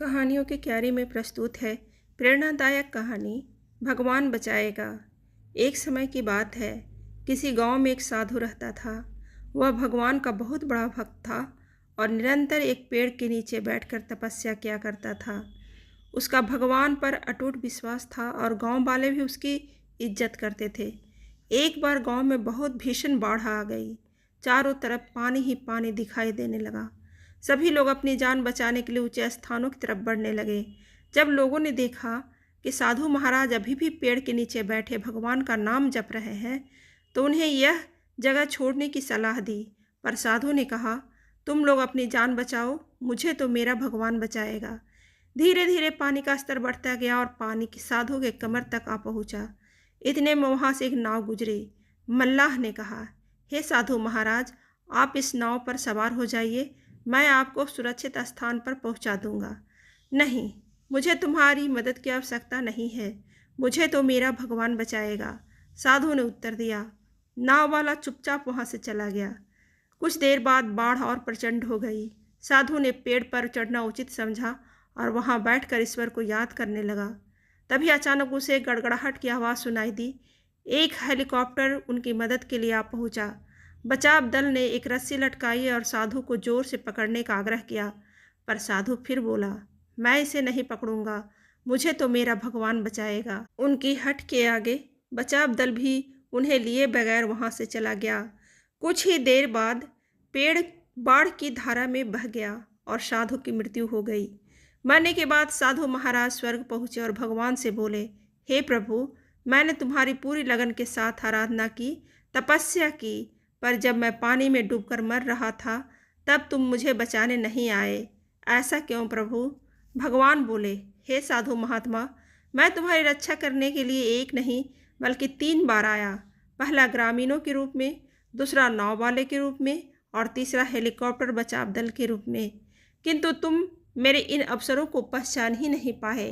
कहानियों की क्यारी में प्रस्तुत है प्रेरणादायक कहानी भगवान बचाएगा। एक समय की बात है, किसी गांव में एक साधु रहता था। वह भगवान का बहुत बड़ा भक्त था और निरंतर एक पेड़ के नीचे बैठकर तपस्या किया करता था। उसका भगवान पर अटूट विश्वास था और गांव वाले भी उसकी इज्जत करते थे। एक बार गांव में बहुत भीषण बाढ़ आ गई। चारों तरफ पानी ही पानी दिखाई देने लगा। सभी लोग अपनी जान बचाने के लिए ऊंचे स्थानों की तरफ बढ़ने लगे। जब लोगों ने देखा कि साधु महाराज अभी भी पेड़ के नीचे बैठे भगवान का नाम जप रहे हैं, तो उन्हें यह जगह छोड़ने की सलाह दी। पर साधु ने कहा, तुम लोग अपनी जान बचाओ, मुझे तो मेरा भगवान बचाएगा। धीरे धीरे पानी का स्तर बढ़ता गया और पानी की साधु के कमर तक आ पहुंचा। इतने में वहां से एक नाव गुजरी। मल्लाह ने कहा, हे साधु महाराज, आप इस नाव पर सवार हो जाइए, मैं आपको सुरक्षित स्थान पर पहुंचा दूंगा। नहीं, मुझे तुम्हारी मदद की आवश्यकता नहीं है, मुझे तो मेरा भगवान बचाएगा, साधु ने उत्तर दिया। नाव वाला चुपचाप वहां से चला गया। कुछ देर बाद बाढ़ और प्रचंड हो गई। साधु ने पेड़ पर चढ़ना उचित समझा और वहां बैठकर ईश्वर को याद करने लगा। तभी अचानक उसे गड़गड़ाहट की आवाज़ सुनाई दी। एक हेलीकॉप्टर उनकी मदद के लिए आ पहुंचा। बचाव दल ने एक रस्सी लटकाई और साधु को जोर से पकड़ने का आग्रह किया, पर साधु फिर बोला, मैं इसे नहीं पकड़ूंगा, मुझे तो मेरा भगवान बचाएगा। उनकी हट के आगे बचाव दल भी उन्हें लिए बगैर वहां से चला गया। कुछ ही देर बाद पेड़ बाढ़ की धारा में बह गया और साधु की मृत्यु हो गई। मरने के बाद साधु महाराज स्वर्ग पहुंचे और भगवान से बोले, हे प्रभु, मैंने तुम्हारी पूरी लगन के साथ आराधना की, तपस्या की, पर जब मैं पानी में डूबकर मर रहा था तब तुम मुझे बचाने नहीं आए। ऐसा क्यों प्रभु? भगवान बोले, हे साधु महात्मा, मैं तुम्हारी रक्षा करने के लिए एक नहीं बल्कि 3 बार आया। पहला ग्रामीणों के रूप में, दूसरा नाव वाले के रूप में और तीसरा हेलीकॉप्टर बचाव दल के रूप में, किंतु तुम मेरे इन अवसरों को पहचान ही नहीं पाए।